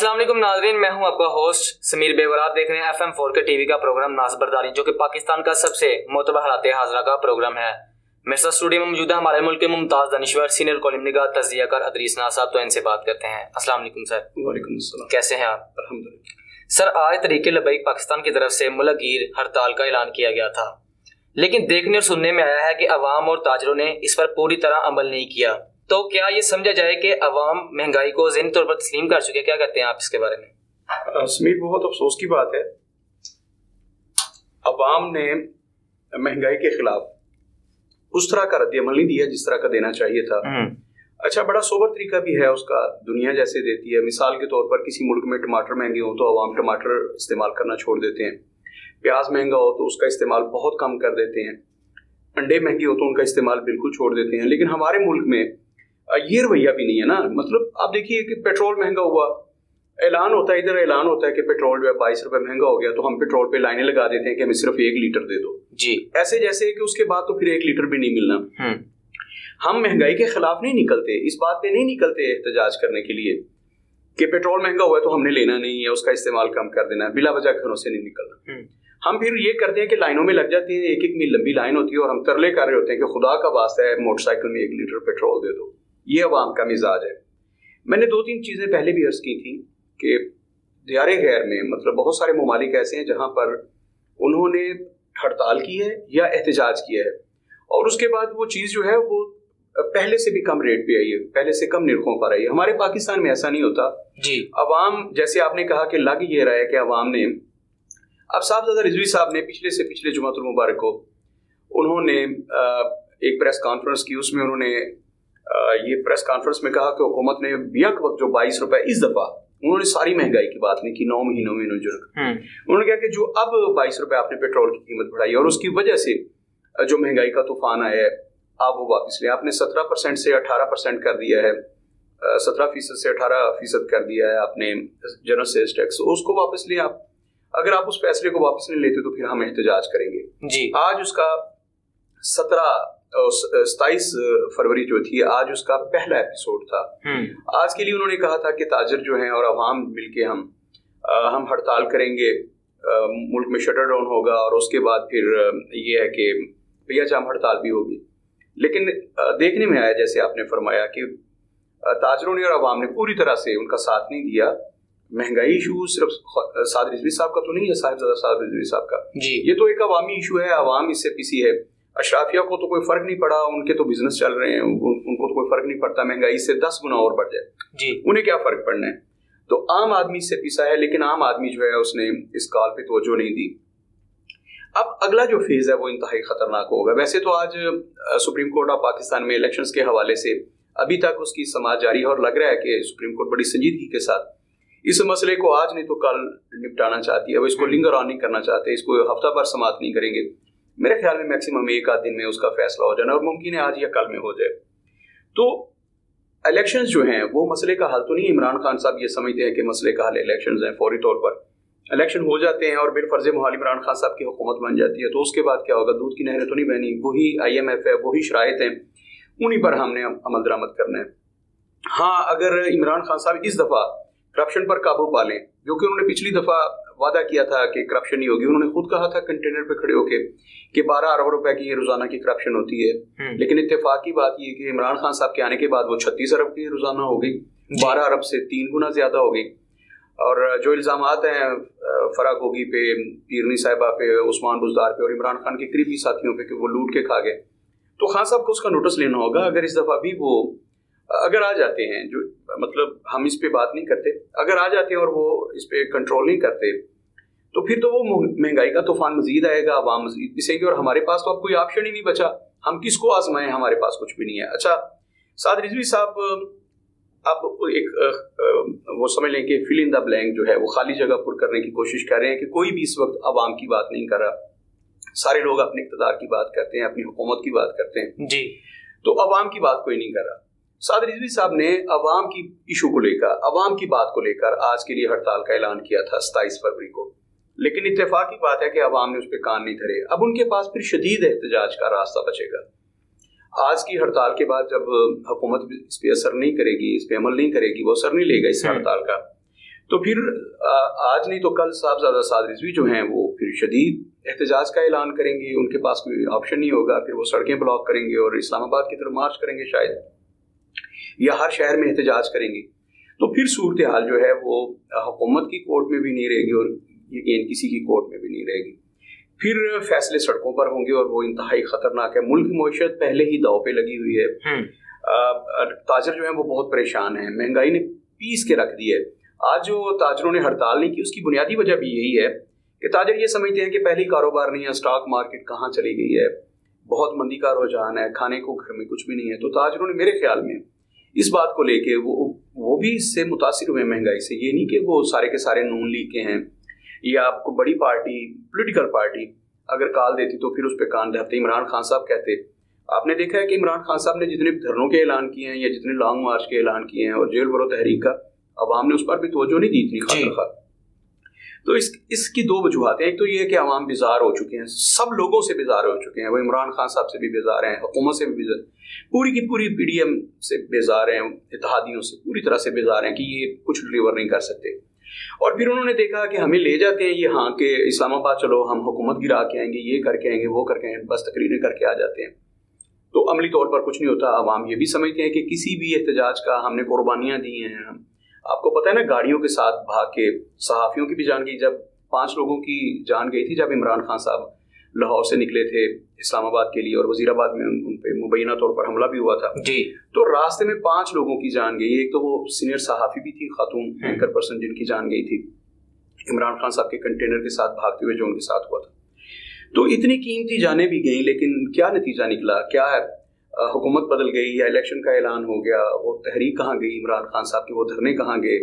अस्सलाम वालेकुम नाज़रीन, मैं हूं आपका होस्ट समीर बेवर। आप देख रहे हैं FM4 के टीवी का प्रोग्राम नाज़ बरदारी, जो कि पाकिस्तान का सबसे मोतबर हालात हाज़रा का प्रोग्राम है। मेरे साथ स्टूडियो में मौजूद है हमारे मुल्क के मुमताज़ दानिश्वर, सीनियर कॉलम निगार, तज़कियाकार अदरीस नाज़ साहब। तो इनसे बात करते हैं। अस्सलाम वालेकुम सर। वालेकुम अस्सलाम। कैसे हैं आप? अल्हम्दुलिल्लाह। सर, आज तहरीक लब्बैक पाकिस्तान की तरफ से मुल्कगीर हड़ताल का ऐलान किया गया था, लेकिन देखने और सुनने में आया है कि अवाम और ताजरों ने इस पर पूरी तरह अमल नहीं किया। तो क्या ये समझा जाए कि अवाम महंगाई को ज़हनी तौर पर तस्लीम कर चुके? क्या कहते हैं आप इसके बारे में? समीर, बहुत अफसोस की बात है, अवाम ने महंगाई के खिलाफ उस तरह का रद्द-ए-अमल नहीं दिया जिस तरह का देना चाहिए था। अच्छा, बड़ा सोबर तरीका भी है उसका, दुनिया जैसे देती है। मिसाल के तौर पर किसी मुल्क में टमाटर महंगे हो तो अवाम टमाटर इस्तेमाल करना छोड़ देते हैं, प्याज महंगा हो तो उसका इस्तेमाल बहुत कम कर देते हैं, अंडे महंगे हो तो उनका इस्तेमाल बिल्कुल छोड़ देते हैं। लेकिन हमारे मुल्क में ये रवैया भी नहीं है ना। मतलब आप देखिए कि पेट्रोल महंगा हुआ, ऐलान होता है, इधर ऐलान होता है कि पेट्रोल जो है 22 रुपए महंगा हो गया, तो हम पेट्रोल पे लाइनें लगा देते हैं कि हमें सिर्फ 1 लीटर दे दो जी, ऐसे जैसे कि उसके बाद तो फिर 1 लीटर भी नहीं मिलना। हम महंगाई के खिलाफ नहीं निकलते, इस बात पे नहीं निकलते एहतजाज करने के लिए कि पेट्रोल महंगा हुआ है तो हमने लेना नहीं है, उसका इस्तेमाल कम कर देना है, बिला वजह घरों से नहीं निकलना। हम फिर ये करते हैं कि लाइनों में लग जाते हैं, 1-1 मील लंबी लाइन होती है और हम तरले कर रहे होते हैं कि खुदा का वास्ता है मोटरसाइकिल में 1 लीटर पेट्रोल दे दो। ये अवाम का मिजाज है। मैंने 2-3 चीज़ें पहले भी अर्ज की थी कि दियारे गैर में, मतलब बहुत सारे ममालिक ऐसे हैं जहाँ पर उन्होंने हड़ताल की है या एहतजाज किया है और उसके बाद वो चीज़ जो है वो पहले से भी कम रेट पे आई है, पहले से कम निरखों पर आई है। हमारे पाकिस्तान में ऐसा नहीं होता जी। अवाम, जैसे आपने कहा कि लग ये रहा है कि अवाम ने, अब साहबजादा रिजवी साहब ने पिछले जुमातुल मुबारक को उन्होंने एक प्रेस कॉन्फ्रेंस की, उसमें उन्होंने ये प्रेस कॉन्फ्रेंस में कहा कि हुकूमत ने बियक वक्त जो 22 रुपए, इस दफ़ा उन्होंने सारी महंगाई की बात नहीं की, 9 महीनों में उन्होंने कहा कि जो अब 22 रुपए आपने पेट्रोल की कीमत बढ़ाई और उसकी वजह से जो महंगाई का तूफान आया है, आप वो वापस लें। आपने 17% से 18% कर दिया है, 17% से 18% कर दिया है आपने जनरल सेल्स टैक्स, उसको वापस लें आप। अगर आप उस फैसले को वापस नहीं लेते तो फिर हम एहतजाज करेंगे जी। आज उसका 27 फरवरी जो थी, आज उसका पहला एपिसोड था। आज के लिए उन्होंने कहा था कि ताजर जो हैं और अवाम मिलके हम हड़ताल करेंगे, मुल्क में शटर डाउन होगा और उसके बाद फिर ये है कि भैया जाम हड़ताल भी होगी। लेकिन देखने में आया, जैसे आपने फरमाया, कि ताजरों ने और अवाम ने पूरी तरह से उनका साथ नहीं दिया। महंगाई इशू सिर्फ साद रिजवी साहब का तो नहीं है, साहिबजादा साद रिजवी साहब का जी, ये तो एक अवामी इशू है, अवाम इससे पिसी है। अशराफिया को तो कोई फर्क नहीं पड़ा, उनके तो बिजनेस चल रहे हैं, उनको तो कोई फर्क नहीं पड़ता महंगाई से 10 गुना और बढ़ जाए जी, उन्हें क्या फर्क पड़ना है। तो आम आदमी इससे पिसा है, लेकिन आम आदमी जो है उसने इस कॉल पे तवज्जो नहीं दी। अब अगला जो फेज है वो इंतहाई खतरनाक होगा। वैसे तो आज सुप्रीम कोर्ट ऑफ पाकिस्तान में इलेक्शंस के हवाले से अभी तक उसकी समाअत जारी है और लग रहा है कि सुप्रीम कोर्ट बड़ी संजीदगी के साथ इस मसले को आज नहीं तो कल निपटाना चाहती है। वो इसको लिंगर ऑन नहीं करना चाहते, इसको हफ्ता भर समाअत नहीं करेंगे। मेरे ख्याल में मैक्सिमम 1 आध दिन में उसका फैसला हो जाना और मुमकिन है आज या कल में हो जाए। तो इलेक्शंस जो हैं वो मसले का हल तो नहीं। इमरान खान साहब ये समझते हैं कि मसले का हल इलेक्शंस हैं, फौरी तौर पर इलेक्शन हो जाते हैं और बिलफर्ज मुहाल इमरान खान साहब की हुकूमत बन जाती है, तो उसके बाद क्या होगा? दूध की नहरें तो नहीं बहनी, वही IMF है, वही शराइत हैं, उन्हीं पर हमने अमल दरामद करना है। हाँ, अगर इमरान खान साहब इस दफ़ा करप्शन पर काबू पा लें, जो कि उन्होंने पिछली दफ़ा वादा किया था कि करप्शन नहीं होगी, उन्होंने खुद कहा था कंटेनर पे खड़े होके कि 12 अरब रुपए की रोजाना की करप्शन होती है। लेकिन इत्तेफाक की बात ये कि इमरान खान साहब के आने के बाद वो 36 अरब की रोजाना हो गई, 12 अरब से 3 गुना ज्यादा हो गई। और जो इल्जामात हैं फराग होगी पे, पीरनी साहिबा पे, उस्मान बुज़दार पे और इमरान खान के करीबी साथियों पे कि वो लूट के खा गए, तो खान साहब को उसका नोटिस लेना होगा। अगर इस दफ़ा भी वो अगर आ जाते हैं, जो मतलब हम इस पे बात नहीं करते, अगर आ जाते हैं और वो इस पे कंट्रोल नहीं करते तो फिर तो वो महंगाई का तूफान मजीद आएगा, आवाम मजीद पिसेंगे और हमारे पास तो अब कोई ऑप्शन ही नहीं बचा। हम किसको आजमाएं? हमारे पास कुछ भी नहीं है। अच्छा, साद रिजवी साहब अब एक वो समझ लें कि फिल इन द ब्लैंक जो है वो खाली जगह पुर करने की कोशिश कर रहे हैं कि कोई भी इस वक्त अवाम की बात नहीं कर रहा। सारे लोग अपने इक़्तिदार की बात करते हैं, अपनी हुकूमत की बात करते हैं जी, तो अवाम की बात कोई नहीं कर रहा। साद रिजवी साहब ने अवाम की इशू को लेकर, अवाम की बात को लेकर आज के लिए हड़ताल का ऐलान किया था 27 फरवरी को, लेकिन इत्तेफाक की बात है कि अवाम ने उस पर कान नहीं धरे। अब उनके पास फिर शदीद एहतजाज का रास्ता बचेगा। आज की हड़ताल के बाद जब हुकूमत इस पे असर नहीं करेगी, इस पे अमल नहीं करेगी, वो असर नहीं लेगा इस हड़ताल का, तो फिर आज नहीं तो कल साहबजादा साद रिजवी जो हैं वो फिर शदीद एहतजाज का ऐलान करेंगे, उनके पास कोई ऑप्शन नहीं होगा, फिर वो सड़कें ब्लॉक करेंगे और इस्लामाबाद की तरफ मार्च करेंगे शायद, या हर शहर में एहतजाज करेंगे। तो फिर सूरत हाल जो है वो हुकूमत की कोर्ट में भी नहीं रहेगी और यकीन किसी की कोर्ट में भी नहीं रहेगी। फिर फैसले सड़कों पर होंगे और वो इंतहाई खतरनाक है। मुल्क की मईशत पहले ही दाव पे लगी हुई है, ताजर जो है वो बहुत परेशान है, महंगाई ने पीस के रख दी है। आज जो ताजरों ने हड़ताल नहीं की उसकी बुनियादी वजह भी यही है कि ताजर ये समझते हैं कि पहले कारोबार नहीं है, स्टॉक मार्केट कहाँ चली गई है, बहुत मंदी का रुझान है, खाने को घर में कुछ भी नहीं है। तो ताजरों ने मेरे ख्याल में इस बात को लेके वो भी इससे मुतासिर हुए महंगाई से। ये नहीं कि वो सारे के सारे नून लीग के हैं या आपको बड़ी पार्टी पॉलिटिकल पार्टी अगर काल देती तो फिर उस पर कान धरते। इमरान खान साहब कहते, आपने देखा है कि इमरान खान साहब ने जितने धरनों के ऐलान किए हैं या जितने लॉन्ग मार्च के ऐलान किए हैं और जेल भरो तहरीक का, अवाम ने उस पर भी तवज्जो नहीं दी इतनी खातिर। तो इसकी दो वजूहतें, एक तो ये है कि अवाम बेजार हो चुके हैं, सब लोगों से बेजार हो चुके हैं, वो इमरान खान साहब से भी बेजार हैं, हुकूमत से भी बेजार, पूरी की पूरी PDM से बेजार हैं, इत्तेहादियों से पूरी तरह से बेजार हैं कि ये कुछ डिलीवर नहीं कर सकते। और फिर उन्होंने देखा कि हमें ले जाते हैं ये हाँ के इस्लामाबाद, चलो हम हुकूमत गिरा के आएंगे, ये करके आएंगे, वो करके आएंगे, बस तकरीरें करके आ जाते हैं। तो अमली तौर पर कुछ नहीं होता। अवाम ये भी समझते हैं कि किसी भी एहतजाज का हमने कुर्बानियाँ दी हैं। हम आपको पता है ना, गाड़ियों के साथ भाग के सहाफ़ियों की भी जान गई, जब 5 लोगों की जान गई थी जब इमरान खान साहब लाहौर से निकले थे इस्लामाबाद के लिए और वजीराबाद में उन पे मुबैना तौर पर हमला भी हुआ था जी। तो रास्ते में 5 लोगों की जान गई। एक तो वो सीनियर सहाफ़ी भी थी, खातून एंकर पर्सन, जिनकी जान गई थी इमरान खान साहब के कंटेनर के साथ भागते हुए जो उनके साथ हुआ था। तो इतनी कीमती जानें भी गई, लेकिन क्या नतीजा निकला? क्या है, हुकूमत बदल गई या इलेक्शन का ऐलान हो गया? वो तहरीक कहाँ गई इमरान खान साहब की, वो धरने कहाँ गए,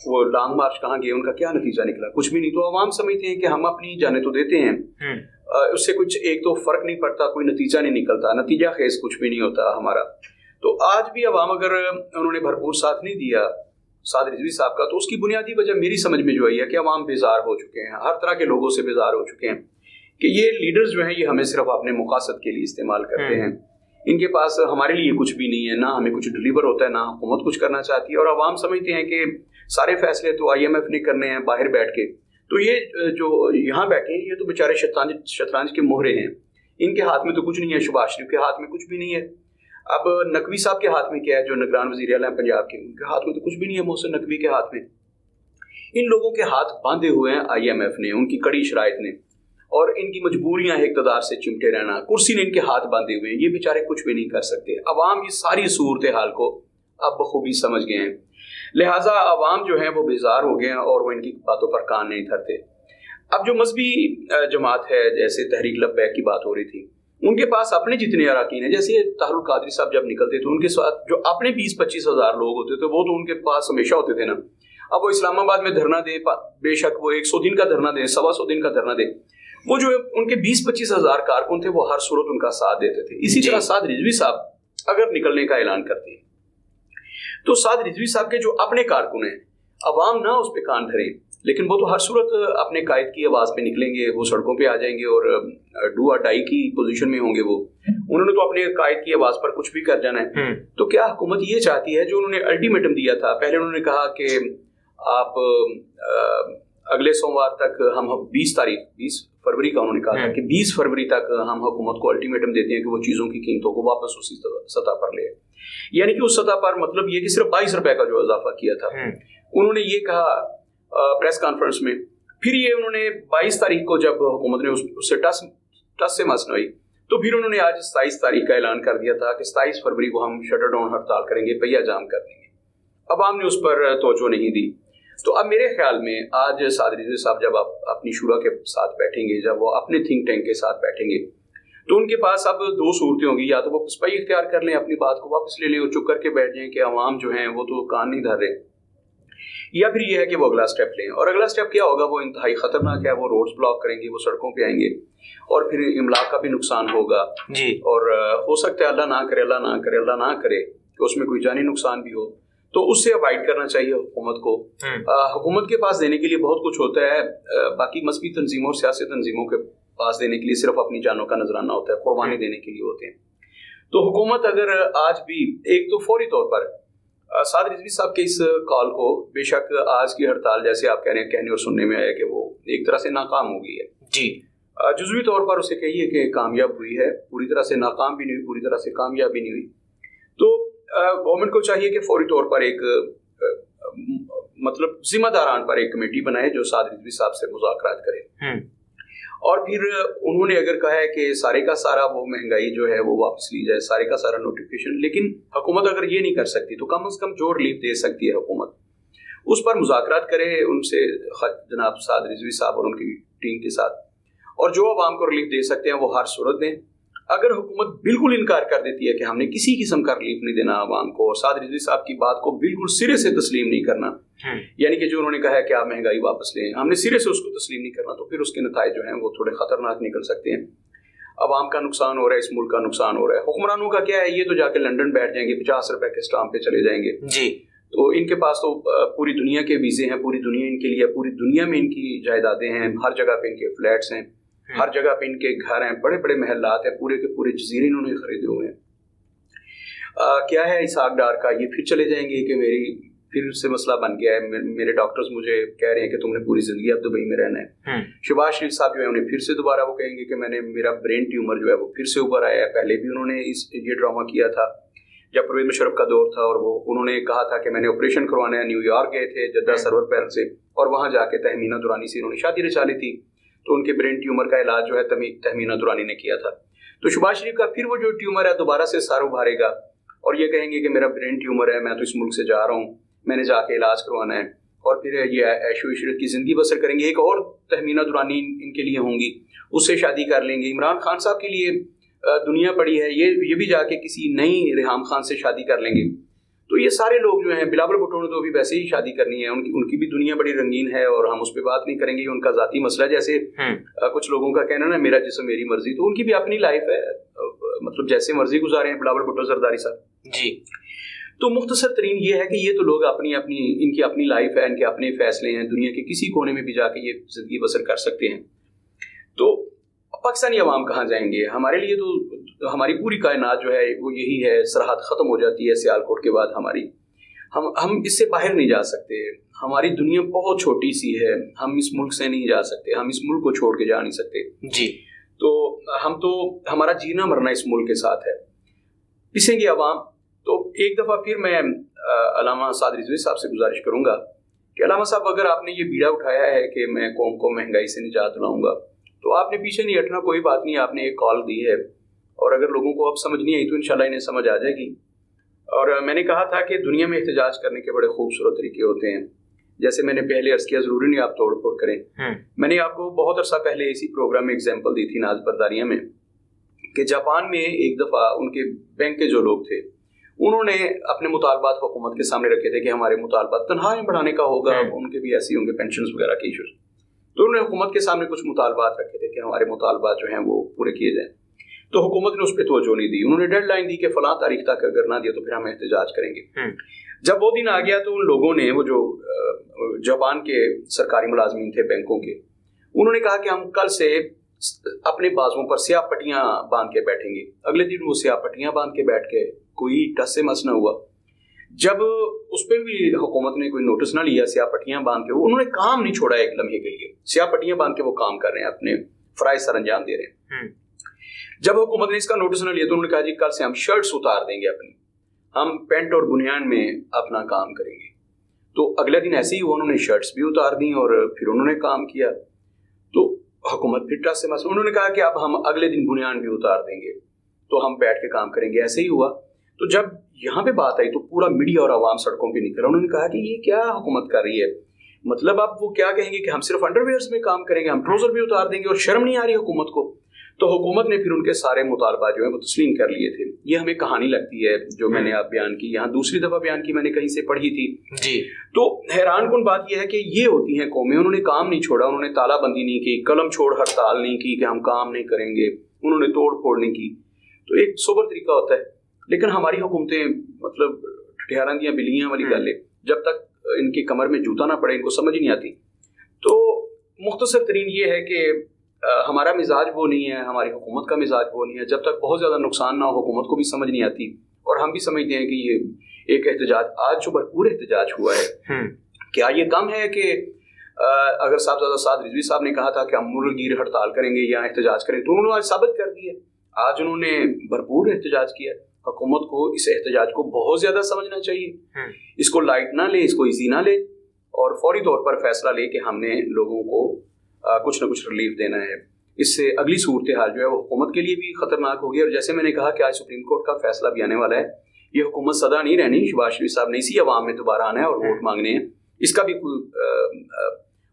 वो लॉन्ग मार्च कहाँ गए, उनका क्या नतीजा निकला? कुछ भी नहीं। तो अवाम समझते हैं कि हम अपनी जाने तो देते हैं, उससे कुछ एक तो फर्क नहीं पड़ता, कोई नतीजा नहीं निकलता, नतीजा खेज कुछ भी नहीं होता हमारा। तो आज भी अवाम अगर उन्होंने भरपूर साथ नहीं दिया साद रिजवी साहब का, तो उसकी बुनियादी वजह मेरी समझ में जो आई है कि अवाम बेजार हो चुके हैं, हर तरह के लोगों से बेजार हो चुके हैं कि ये लीडर्स जो हैं ये हमें सिर्फ अपने मुकासद के लिए इस्तेमाल करते हैं, इनके पास हमारे लिए कुछ भी नहीं है, ना हमें कुछ डिलीवर होता है, ना हुकूमत कुछ करना चाहती है। और अवाम समझते हैं कि सारे फैसले तो IMF ने करने हैं बाहर बैठ के, तो ये जो यहाँ बैठे हैं ये तो बेचारे शतरंज के मोहरे हैं, इनके हाथ में तो कुछ नहीं है, शहबाज शरीफ के हाथ में कुछ भी नहीं है। अब नकवी साहब के हाथ में क्या है, जो निगरान वज़ीर आला हैं पंजाब के, उनके हाथ में तो कुछ भी नहीं है, मोहसिन नकवी के हाथ में। इन लोगों के हाथ बांधे हुए हैं IMF ने, उनकी कड़ी शराइत ने, और इनकी मजबूरियां हैं इक़्तिदार से चिमटे रहना, कुर्सी ने इनके हाथ बांधे हुए हैं, ये बेचारे कुछ भी नहीं कर सकते। अवाम ये सारी सूरत हाल को अब बखूबी समझ गए हैं, लिहाजा अवाम जो है वो बेजार हो गए हैं और वो इनकी बातों पर कान नहीं धरते। अब जो मजहबी जमात है, जैसे तहरीक लब्बैक की बात हो रही थी, उनके पास अपने जितने अराकीन हैं, जैसे तारुल कादरी साहब जब निकलते थे उनके साथ जो अपने 20-25 हज़ार लोग होते थे वो तो उनके पास हमेशा होते थे ना। अब वो इस्लामाबाद में धरना दे, बेशक वो 100 दिन का धरना दे, 125 दिन का धरना दे, वो जो उनके 20-25 हज़ार कारकुन थे वो हर सूरत उनका साथ देते थे। इसी तरह साद रिजवी साहब अगर निकलने का ऐलान करते हैं तो साद रिजवी साहब के जो अपने कारकुन हैं, अवाम ना उस पर कान धरे, लेकिन वो तो हर सूरत अपने कायद की आवाज़ पे निकलेंगे, वो सड़कों पे आ जाएंगे और डू और डाई की पोजीशन में होंगे। वो उन्होंने तो अपने कायद की आवाज़ पर कुछ भी कर जाना है। तो क्या हुकूमत ये चाहती है, जो उन्होंने अल्टीमेटम दिया था, पहले उन्होंने कहा कि आप अगले सोमवार तक हम 20 फरवरी का उन्होंने कहा था कि 20 फरवरी तक हम हुकूमत को अल्टीमेटम देते हैं कि वो चीज़ों की कीमतों को वापस उसी सतह पर ले, यानी कि उस सतह पर, मतलब ये कि सिर्फ 22 रुपए का जो इजाफा किया था उन्होंने ये कहा प्रेस कॉन्फ्रेंस में। फिर ये उन्होंने 22 तारीख को जब हुकूमत ने उससे टस से मसनवाई, तो फिर उन्होंने आज 27 तारीख का ऐलान कर दिया था कि 27 फरवरी को हम शटर डाउन हड़ताल करेंगे, पहिया जाम कर देंगे। अवाम ने उस पर तवज्जो नहीं दी। तो अब मेरे ख्याल में आज साद रिजवी साहब जब आप अपनी शुरा के साथ बैठेंगे, जब वो अपने थिंक टैंक के साथ बैठेंगे, तो उनके पास अब 2 सूरतें होंगी, या तो वो पुष्पाई इख्तियार कर लें, अपनी बात को वापस ले लें और चुप करके बैठ जाएं कि अवाम जो हैं वो तो कान नहीं धर रहे, या फिर ये है कि वो अगला स्टेप लें। और अगला स्टेप क्या होगा, वो इंतहाई खतरनाक है, वो रोड्स ब्लॉक करेंगे, वो सड़कों पे आएंगे और फिर इमलाक का भी नुकसान होगा जी। और हो सकता है अल्लाह ना करे, अल्लाह ना करे, अल्लाह ना करे कि उसमें कोई जानी नुकसान भी हो, तो उससे अवॉइड करना चाहिए हुकूमत को। हुकूमत के पास देने के लिए बहुत कुछ होता है, बाकी मजहबी तंजीमों और सियासी तंजीमों के पास देने के लिए सिर्फ अपनी जानों का नजराना होता है, कुर्बानी देने के लिए होते हैं। तो हुकूमत अगर आज भी एक तो फौरी तौर पर سعد رضوی صاحب کے اس کال کو بے شک آج کی ہڑتال جیسے آپ کہنے اور سننے میں آیا کہ وہ ایک طرح سے ناکام ہو گئی ہے جی، جزوی طور پر اسے کہیے کہ کامیاب ہوئی ہے، پوری طرح سے ناکام بھی نہیں ہوئی، پوری طرح سے کامیاب بھی نہیں ہوئی. تو گورنمنٹ کو چاہیے کہ فوری طور پر ایک مطلب ذمہ داران پر ایک کمیٹی بنائے جو سعد رضوی صاحب سے مذاکرات کرے. اور پھر انہوں نے اگر کہا ہے کہ سارے کا سارا وہ مہنگائی جو ہے وہ واپس لی جائے، سارے کا سارا نوٹیفیکیشن، لیکن حکومت اگر یہ نہیں کر سکتی تو کم از کم جو ریلیف دے سکتی ہے حکومت اس پر مذاکرات کرے ان سے، جناب سعد رضوی صاحب اور ان کی ٹیم کے ساتھ، اور جو عوام کو ریلیف دے سکتے ہیں وہ ہر صورت دیں. اگر حکومت بالکل انکار کر دیتی ہے کہ ہم نے کسی قسم کا ریلیف نہیں دینا عوام کو، اور سعد رضوی صاحب کی بات کو بالکل سرے سے تسلیم نہیں کرنا، یعنی کہ جو انہوں نے کہا ہے کہ آپ مہنگائی واپس لیں، ہم نے سرے سے اس کو تسلیم نہیں کرنا، تو پھر اس کے نتائج جو ہیں وہ تھوڑے خطرناک نکل سکتے ہیں. عوام کا نقصان ہو رہا ہے، اس ملک کا نقصان ہو رہا ہے. حکمرانوں کا کیا ہے، یہ تو جا کے لنڈن بیٹھ جائیں گے، 50 روپے کے اسٹامپ پہ چلے جائیں گے جی. تو ان کے پاس تو پوری دنیا کے ویزے ہیں، پوری دنیا ان کے لیے، پوری دنیا میں ان کی جائیدادیں ہیں، ہر جگہ پہ ان کے فلیٹس ہیں، ہر جگہ پہ ان کے گھر ہیں، بڑے بڑے محلات ہیں، پورے کے پورے جزیرے انہوں نے خریدے ہوئے ہیں. کیا ہے اسحاق ڈار کا، یہ پھر چلے جائیں گے کہ میری پھر سے مسئلہ بن گیا ہے، میرے ڈاکٹرز مجھے کہہ رہے ہیں کہ تم نے پوری زندگی اب دبئی میں رہنا ہے. شہباز شریف صاحب جو ہے انہیں پھر سے دوبارہ وہ کہیں گے کہ میرا برین ٹیومر جو ہے وہ پھر سے اوپر آیا ہے. پہلے بھی انہوں نے یہ ڈرامہ کیا تھا جب پرویز مشرف کا دور تھا، اور وہ انہوں نے کہا تھا کہ میں نے آپریشن کروانا ہے. نیو یارک گئے تھے جدہ سرور پیرل سے، اور وہاں جا کے تہمینہ دورانی سے انہوں نے شادی رچا لی تھی، تو ان کے برین ٹیومر کا علاج جو ہے تہمینہ دورانی نے کیا تھا. تو شہباز شریف کا پھر وہ جو ٹیومر ہے دوبارہ سے سر ابھارے گا اور یہ کہیں گے کہ میرا برین ٹیومر ہے، میں تو اس ملک سے جا رہا ہوں، میں نے جا کے علاج کروانا ہے، اور پھر یہ عیش و عشرت کی زندگی بسر کریں گے. ایک اور تہمینہ دورانی ان کے لیے ہوں گی، اس سے شادی کر لیں گے. عمران خان صاحب کے لیے دنیا پڑی ہے، یہ بھی جا کے کسی نئی ریحام خان سے شادی کر لیں گے. تو یہ سارے لوگ جو ہیں، بلاول بھٹو نے تو ابھی ویسے ہی شادی کرنی ہے، ان کی بھی دنیا بڑی رنگین ہے، اور ہم اس پہ بات نہیں کریں گے، ان کا ذاتی مسئلہ. جیسے کچھ لوگوں کا کہنا نا میرا جسم میری مرضی، تو ان کی بھی اپنی لائف ہے، مطلب جیسے مرضی گزارے ہیں بلاول بھٹو زرداری صاحب جی. تو مختصر ترین یہ ہے کہ یہ تو لوگ ان کی اپنی لائف ہے، ان کے اپنے فیصلے ہیں، دنیا کے کسی کونے میں بھی جا کے یہ زندگی بسر کر سکتے ہیں. تو پاکستانی عوام کہاں جائیں گے؟ ہمارے لیے تو ہماری پوری کائنات جو ہے وہ یہی ہے، سرحد ختم ہو جاتی ہے سیالکوٹ کے بعد ہماری، ہم اس سے باہر نہیں جا سکتے. ہماری دنیا بہت چھوٹی سی ہے، ہم اس ملک سے نہیں جا سکتے، ہم اس ملک کو چھوڑ کے جا نہیں سکتے جی. تو ہمارا جینا مرنا اس ملک کے ساتھ ہے. پسیں گے عوام. تو ایک دفعہ پھر میں علامہ سعد رضوی صاحب سے گزارش کروں گا کہ علامہ صاحب اگر آپ نے یہ بیڑا اٹھایا ہے کہ میں قوم کو مہنگائی سے نجات دلاؤں گا، تو آپ نے پیچھے نہیں ہٹنا، کوئی بات نہیں، آپ نے ایک کال دی ہے، اور اگر لوگوں کو اب سمجھ نہیں آئی تو انشاءاللہ انہیں سمجھ آ جائے گی. اور میں نے کہا تھا کہ دنیا میں احتجاج کرنے کے بڑے خوبصورت طریقے ہوتے ہیں، جیسے میں نے پہلے عرض کیا، ضروری نہیں آپ توڑ پھوڑ کریں. میں نے آپ کو بہت عرصہ پہلے اسی پروگرام میں اگزامپل دی تھی ناز برداریاں میں، کہ جاپان میں ایک دفعہ ان کے بینک کے جو لوگ تھے انہوں نے اپنے مطالبات حکومت کے سامنے رکھے تھے کہ ہمارے مطالبات تنخواہیں بڑھانے کا ہوگا، ان کے بھی ایسے ہوں گے پینشنز وغیرہ کے ایشوز. تو انہوں نے حکومت کے سامنے کچھ مطالبات رکھے تھے کہ ہمارے مطالبات جو ہیں وہ پورے کیے جائیں. تو حکومت نے اس پہ توجہ نہیں دی. انہوں نے ڈیڈ لائن دی کہ فلاں تاریخ تک اگر نہ دیا تو پھر ہم احتجاج کریں گے. جب وہ دن آ گیا تو ان لوگوں نے، وہ جو جاپان کے سرکاری ملازمین تھے بینکوں کے، انہوں نے کہا کہ ہم کل سے اپنے بازوؤں پر سیاہ پٹیاں باندھ کے بیٹھیں گے. اگلے دن وہ سیاہ پٹیاں باندھ کے بیٹھ کے کوئی ٹس سے مس نہ ہوا. جب اس پہ بھی حکومت نے کوئی نوٹس نہ لیا سیاہ پٹیاں باندھ کے، انہوں نے کام نہیں چھوڑا ایک لمحے کے لیے، سیاہ پٹیاں باندھ کے وہ کام کر رہے ہیں، اپنے فرائض سر انجام دے رہے ہیں. جب حکومت نے اس کا نوٹس نہ لیا تو انہوں نے کہا جی کل سے ہم شرٹس اتار دیں گے اپنی، ہم پینٹ اور بنیان میں اپنا کام کریں گے. تو اگلے دن ایسے ہی ہوا، انہوں نے شرٹس بھی اتار دیں اور پھر انہوں نے کام کیا. تو حکومت پھر ٹس سے مس، انہوں نے کہا کہ اب ہم اگلے دن بنیان بھی اتار دیں گے تو ہم بیٹھ کے کام کریں گے. ایسے ہی ہوا. تو جب یہاں پہ بات آئی تو پورا میڈیا اور عوام سڑکوں پہ نکلا. انہوں نے کہا کہ یہ کیا حکومت کر رہی ہے، مطلب اب وہ کیا کہیں گے کہ ہم صرف انڈر ویئرز میں کام کریں گے، ہم ٹروزر بھی اتار دیں گے، اور شرم نہیں آ رہی حکومت کو. تو حکومت نے پھر ان کے سارے مطالبات جو ہیں وہ تسلیم کر لیے تھے. یہ ہمیں کہانی لگتی ہے جو میں نے آپ بیان کی، یہاں دوسری دفعہ بیان کی، میں نے کہیں سے پڑھی تھی جی. تو حیران کن بات یہ ہے کہ یہ ہوتی ہیں قومیں، انہوں نے کام نہیں چھوڑا، انہوں نے تالا بندی نہیں کی، قلم چھوڑ ہڑتال نہیں کی کہ ہم کام نہیں کریں گے، انہوں نے توڑ پھوڑ نہیں کی. تو ایک سوبر طریقہ ہوتا ہے. لیکن ہماری حکومتیں مطلب ٹھہران دیاں بلیاں والی گل ہے، جب تک ان کی کمر میں جوتا نہ پڑے ان کو سمجھ نہیں آتی. تو مختصر ترین یہ ہے کہ ہمارا مزاج وہ نہیں ہے، ہماری حکومت کا مزاج وہ نہیں ہے. جب تک بہت زیادہ نقصان نہ ہو حکومت کو بھی سمجھ نہیں آتی، اور ہم بھی سمجھتے ہیں کہ یہ ایک احتجاج آج جو بھرپور احتجاج ہوا ہے، کیا یہ کم ہے کہ اگر صاحبزادہ سعد رضوی صاحب نے کہا تھا کہ ہم ملگیر ہڑتال کریں گے یا احتجاج کریں، تو انہوں نے آج ثابت کر دیا، آج انہوں نے بھرپور احتجاج کیا۔ حکومت کو اس احتجاج کو بہت زیادہ سمجھنا چاہیے، اس کو لائٹ نہ لے، اس کو ایزی نہ لے، اور فوری طور پر فیصلہ لے کہ ہم نے لوگوں کو کچھ نہ کچھ ریلیف دینا ہے۔ اس سے اگلی صورتحال جو ہے وہ حکومت کے لیے بھی خطرناک ہوگی، اور جیسے میں نے کہا کہ آج سپریم کورٹ کا فیصلہ بھی آنے والا ہے، یہ حکومت سدا نہیں رہنی، شہباز شریف صاحب نے اسی عوام میں دوبارہ آنا ہے اور ووٹ مانگنے ہیں، اس کا بھی کوئی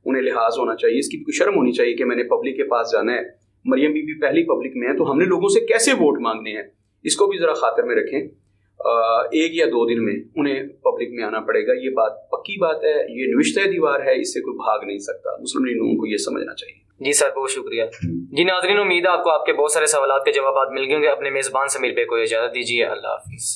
انہیں لحاظ ہونا چاہیے، اس کی بھی کوئی شرم ہونی چاہیے کہ میں نے پبلک کے پاس جانا ہے۔ مریم بی بی پہلی پبلک میں ہے تو ہم نے لوگوں سے کیسے ووٹ مانگنے ہیں، اس کو بھی ذرا خاطر میں رکھیں۔ 1 یا 2 دن میں انہیں پبلک میں آنا پڑے گا، یہ بات پکی بات ہے، یہ نوشتہ دیوار ہے، اس سے کوئی بھاگ نہیں سکتا۔ مسلم لیگ لوگوں کو یہ سمجھنا چاہیے۔ جی سر، بہت شکریہ۔ جی ناظرین، امید ہے آپ کو آپ کے بہت سارے سوالات کے جوابات مل گئے ہوں گے۔ اپنے میزبان سمیر بے کو اجازت دیجیے، اللہ حافظ۔